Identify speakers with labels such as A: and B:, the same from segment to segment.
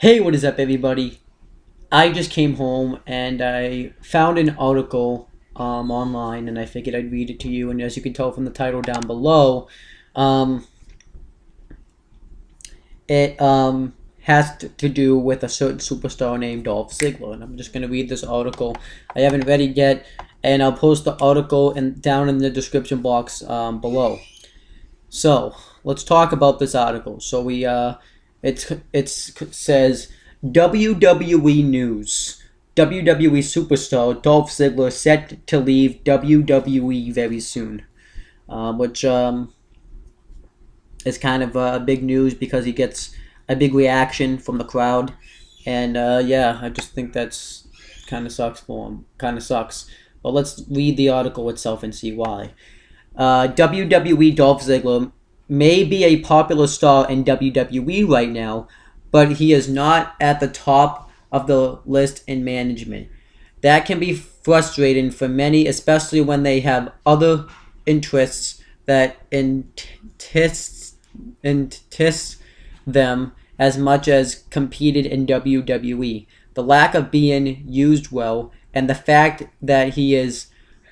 A: Hey, what is up, everybody? I just came home and I found an article online, and I figured I'd read it to you. And as you can tell from the title down below, um, it has to do with a certain superstar named Dolph Ziggler. And I'm just going to read this article. I haven't read it yet, and I'll post the article down in the description box below. So let's talk about this article. It says WWE news. WWE superstar Dolph Ziggler set to leave WWE very soon, which is kind of big news because he gets a big reaction from the crowd, and yeah, I just think that's kind of sucks for him. Kind of sucks. But let's read the article itself and see why. WWE Dolph Ziggler may be a popular star in WWE right now, but he is not at the top of the list in management. That can be frustrating for many, especially when they have other interests that entice them as much as competed in WWE. The lack of being used well, and the fact that he is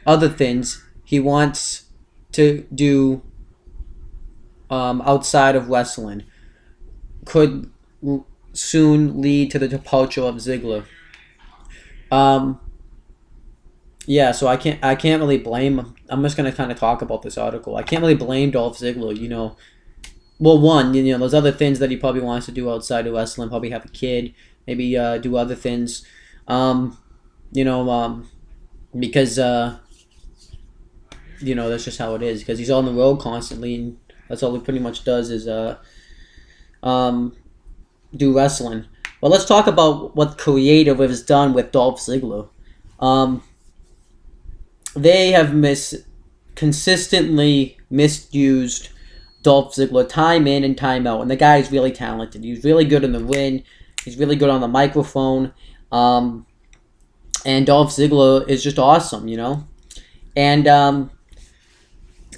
A: other things he wants to do outside of wrestling could soon lead to the departure of Ziggler. Um, yeah, so I can't really blame. I'm just gonna kind of talk about this article. I can't really blame Dolph Ziggler. Well, one, there's other things that he probably wants to do outside of wrestling. Probably have a kid, maybe do other things. Um, you know, because that's just how it is. Because he's on the road constantly, and that's all he pretty much does is do wrestling. Well, let's talk about what creative has done with Dolph Ziggler. Um, they have consistently misused Dolph Ziggler time in and time out, and the guy is really talented. He's really good in the ring. He's really good on the microphone. And Dolph Ziggler is just awesome, And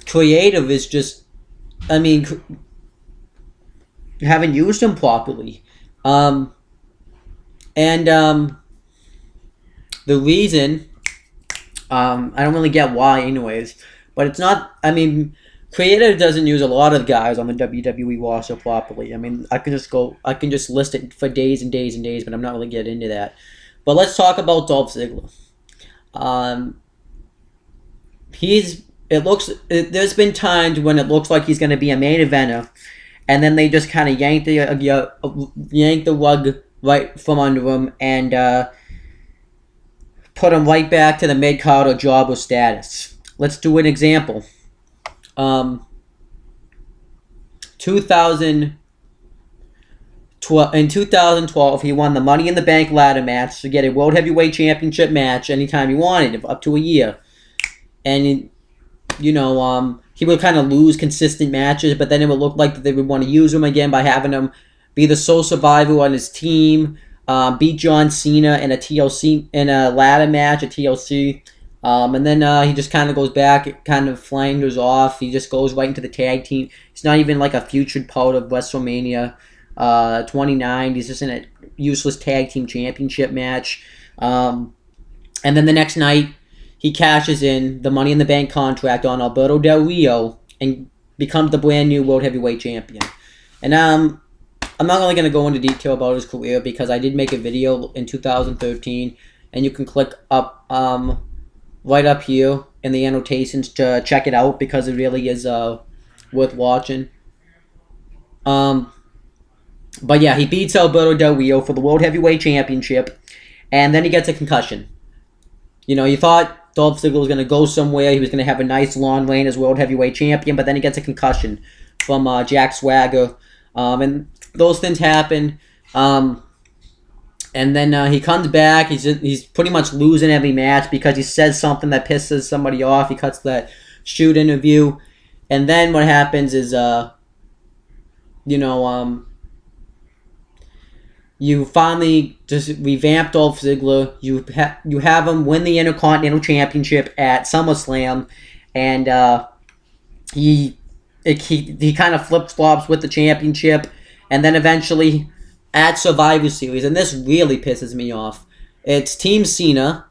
A: creative is just, haven't used him properly. And the reason, I don't really get why, anyways. But it's not. Creative doesn't use a lot of guys on the WWE roster properly. I can just list it for days and days and days, but I'm not really getting into that. But let's talk about Dolph Ziggler. There's been times when it looks like he's going to be a main eventer, and then they just kind of yank the rug right from under him and put him right back to the mid-card or jobber status. Let's do an example. 2012, he won the Money in the Bank ladder match to get a World Heavyweight Championship match anytime he wanted, up to a year. And, he would kind of lose consistent matches, but then it would look like they would want to use him again by having him be the sole survivor on his team, beat John Cena in a ladder match at TLC. And then he just kind of goes back, it kind of flounders off. He just goes right into the tag team. He's not even like a featured part of WrestleMania 29. He's just in a useless tag team championship match. And then the next night, he cashes in the Money in the Bank contract on Alberto Del Rio and becomes the brand new World Heavyweight Champion. And I'm not really going to go into detail about his career because I did make a video in 2013, and you can click up right up here in the annotations to check it out because it really is worth watching. But yeah, he beats Alberto Del Rio for the World Heavyweight Championship, and then he gets a concussion. You thought Dolph Ziggler was going to go somewhere. He was going to have a nice long reign as World Heavyweight Champion, but then he gets a concussion from Jack Swagger. And those things happen. And then he comes back. He's pretty much losing every match because he says something that pisses somebody off. He cuts that shoot interview. And then what happens is, you finally just revamp Dolph Ziggler. You have him win the Intercontinental Championship at SummerSlam, and he kind of flip flops with the championship, and then eventually at Survivor Series, and this really pisses me off. It's Team Cena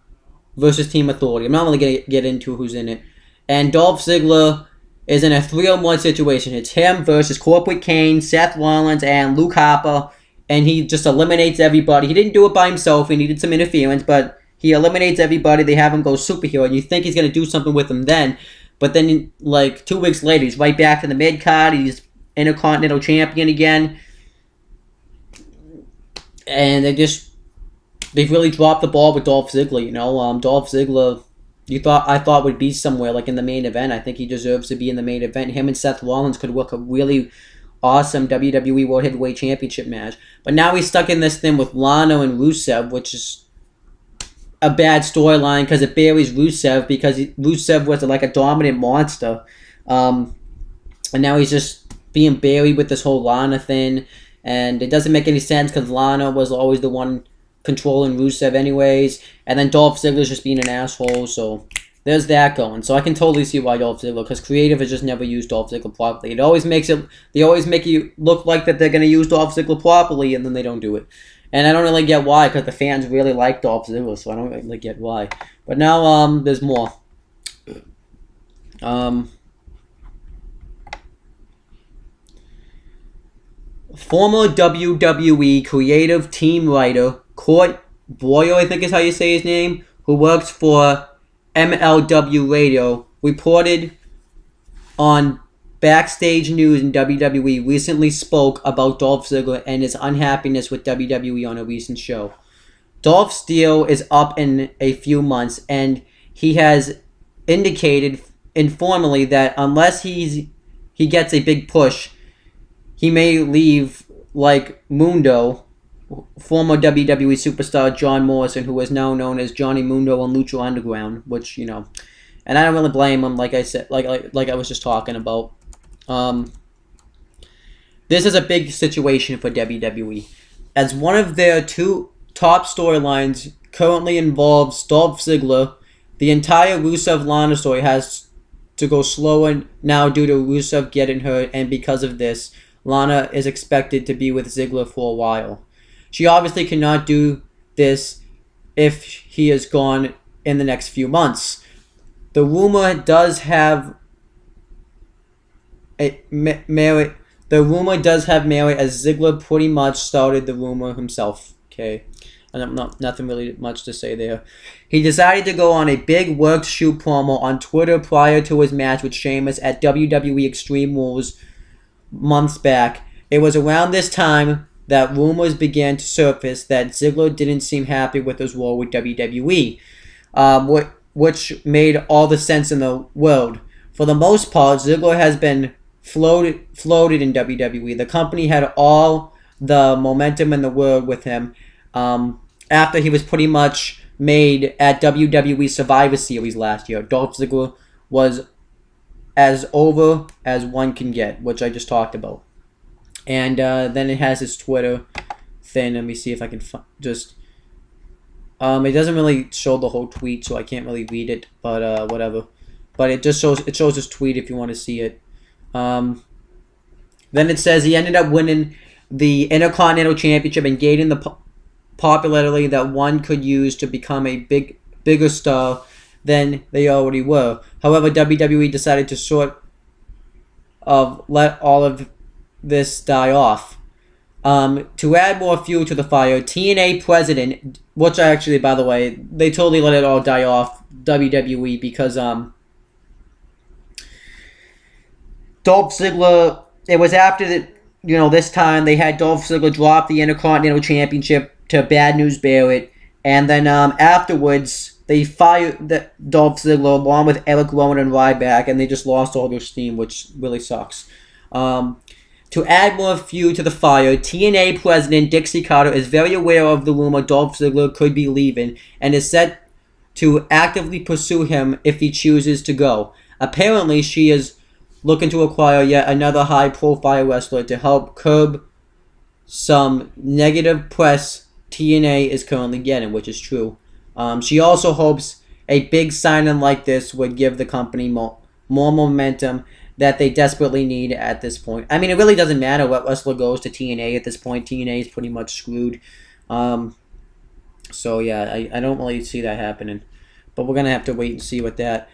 A: versus Team Authority. I'm not really going to get into who's in it. And Dolph Ziggler is in a 3-on-1 situation. It's him versus Corporate Kane, Seth Rollins, and Luke Harper. And he just eliminates everybody. He didn't do it by himself. He needed some interference, but he eliminates everybody. They have him go superhero, and you think he's going to do something with them then. But then, like, 2 weeks later, he's right back to the mid-card. He's Intercontinental Champion again. And they've really dropped the ball with Dolph Ziggler, you know. Dolph Ziggler, I thought would be somewhere, like, in the main event. I think he deserves to be in the main event. Him and Seth Rollins could work a really awesome WWE World Heavyweight Championship match. But now he's stuck in this thing with Lana and Rusev, which is a bad storyline because it buries Rusev, because Rusev was like a dominant monster. And now he's just being buried with this whole Lana thing. And it doesn't make any sense because Lana was always the one controlling Rusev anyways. And then Dolph Ziggler's just being an asshole. So there's that going. So I can totally see why Dolph Ziggler, because creative has just never used Dolph Ziggler properly. They always make you look like that they're going to use Dolph Ziggler properly, and then they don't do it. And I don't really get why, because the fans really like Dolph Ziggler, so I don't really get why. But now there's more. Former WWE creative team writer Court Boyle, I think is how you say his name, who works for MLW Radio, reported on Backstage News in WWE, recently spoke about Dolph Ziggler and his unhappiness with WWE on a recent show. Dolph's deal is up in a few months, and he has indicated informally that unless he gets a big push, he may leave like Mundo, former WWE superstar John Morrison, who is now known as Johnny Mundo on Lucha Underground, which, you know, and I don't really blame him, like I said, like I was just talking about. This is a big situation for WWE, as one of their 2 top storylines currently involves Dolph Ziggler. The entire Rusev-Lana story has to go slower now due to Rusev getting hurt, and because of this, Lana is expected to be with Ziggler for a while. She obviously cannot do this if he is gone in the next few months. The rumor does have merit. The rumor does have merit, as Ziggler pretty much started the rumor himself. Okay, and nothing really much to say there. He decided to go on a big worked shoot promo on Twitter prior to his match with Sheamus at WWE Extreme Rules months back. It was around this time that rumors began to surface that Ziggler didn't seem happy with his role with WWE, which made all the sense in the world. For the most part, Ziggler has been floated in WWE. The company had all the momentum in the world with him after he was pretty much made at WWE Survivor Series last year. Dolph Ziggler was as over as one can get, which I just talked about. And then it has his Twitter thing. Let me see if I can just... it doesn't really show the whole tweet, so I can't really read it, but whatever. But it just shows his tweet if you want to see it. Then it says he ended up winning the Intercontinental Championship and gaining the popularity that one could use to become a bigger star than they already were. However, WWE decided to sort of let all of this die off. To add more fuel to the fire, TNA president, which actually, by the way, they totally let it all die off, WWE, because Dolph Ziggler, it was after this time they had Dolph Ziggler drop the Intercontinental Championship to Bad News Barrett, and then afterwards they fired Dolph Ziggler along with Eric Rowan and Ryback, and they just lost all their steam, which really sucks. To add more fuel to the fire, TNA president Dixie Carter is very aware of the rumor Dolph Ziggler could be leaving and is set to actively pursue him if he chooses to go. Apparently, she is looking to acquire yet another high-profile wrestler to help curb some negative press TNA is currently getting, which is true. She also hopes a big signing like this would give the company more momentum that they desperately need at this point. I mean, it really doesn't matter what wrestler goes to TNA at this point. TNA is pretty much screwed. So yeah, I don't really see that happening. But we're going to have to wait and see with that.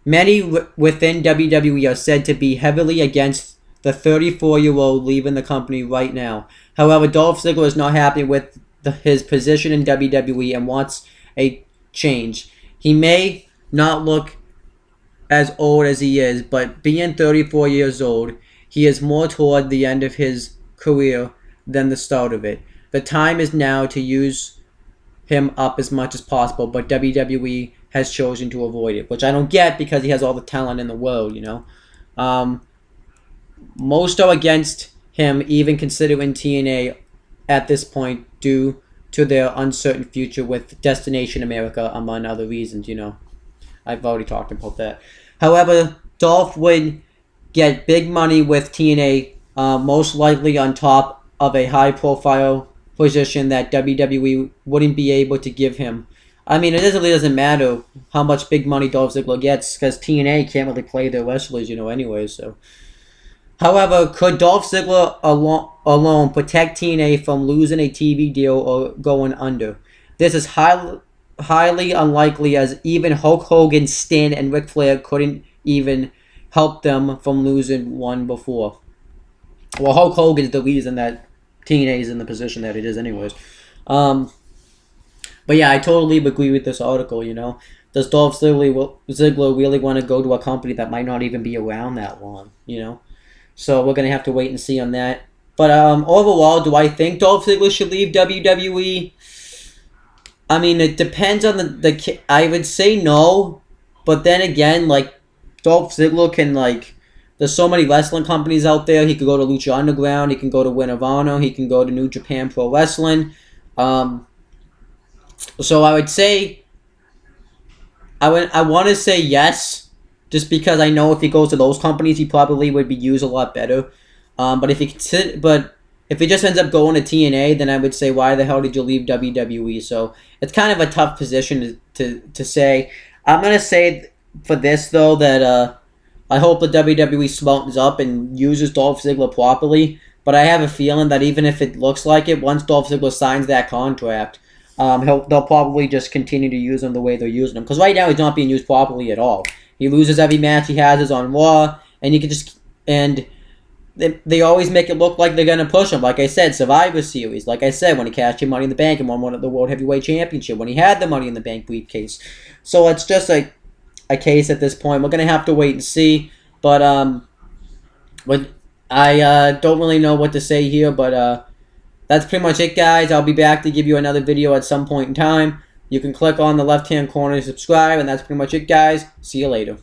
A: Many within WWE are said to be heavily against the 34-year-old leaving the company right now. However, Dolph Ziggler is not happy with his position in WWE and wants a change. He may not look as old as he is, but being 34 years old, he is more toward the end of his career than the start of it. The time is now to use him up as much as possible, but WWE has chosen to avoid it, which I don't get because he has all the talent in the world, you know. Most are against him even considering TNA at this point due to their uncertain future with Destination America, among other reasons, you know. I've already talked about that. However, Dolph would get big money with TNA, most likely on top of a high-profile position that WWE wouldn't be able to give him. I mean, it really doesn't matter how much big money Dolph Ziggler gets because TNA can't really play their wrestlers, you know, anyway. So, however, could Dolph Ziggler alone protect TNA from losing a TV deal or going under? This is highly unlikely, as even Hulk Hogan, Sting, and Ric Flair couldn't even help them from losing one before. Well, Hulk Hogan's the reason that TNA is in the position that it is anyways. But yeah, I totally agree with this article, you know. Does Dolph Ziggler really want to go to a company that might not even be around that long, you know? So we're going to have to wait and see on that. But overall, do I think Dolph Ziggler should leave WWE? I mean, it depends on the I would say no, but then again, like, Dolph Ziggler can, like, there's so many wrestling companies out there. He could go to Lucha Underground. He can go to Ring of Honor. He can go to New Japan Pro Wrestling. So I would say, I want to say yes, just because I know if he goes to those companies, he probably would be used a lot better. But if he just ends up going to TNA, then I would say, why the hell did you leave WWE? So it's kind of a tough position to say. I'm gonna say for this though that I hope the WWE smartens up and uses Dolph Ziggler properly. But I have a feeling that even if it looks like it, once Dolph Ziggler signs that contract, they'll probably just continue to use him the way they're using him. Because right now he's not being used properly at all. He loses every match he has is on Raw, and you can just they always make it look like they're gonna push him. Like I said, Survivor Series. Like I said, when he cashed in Money in the Bank and won the World Heavyweight Championship, when he had the Money in the Bank briefcase. So it's just a case at this point. We're gonna have to wait and see. But I don't really know what to say here. But that's pretty much it, guys. I'll be back to give you another video at some point in time. You can click on the left-hand corner to subscribe, and that's pretty much it, guys. See you later.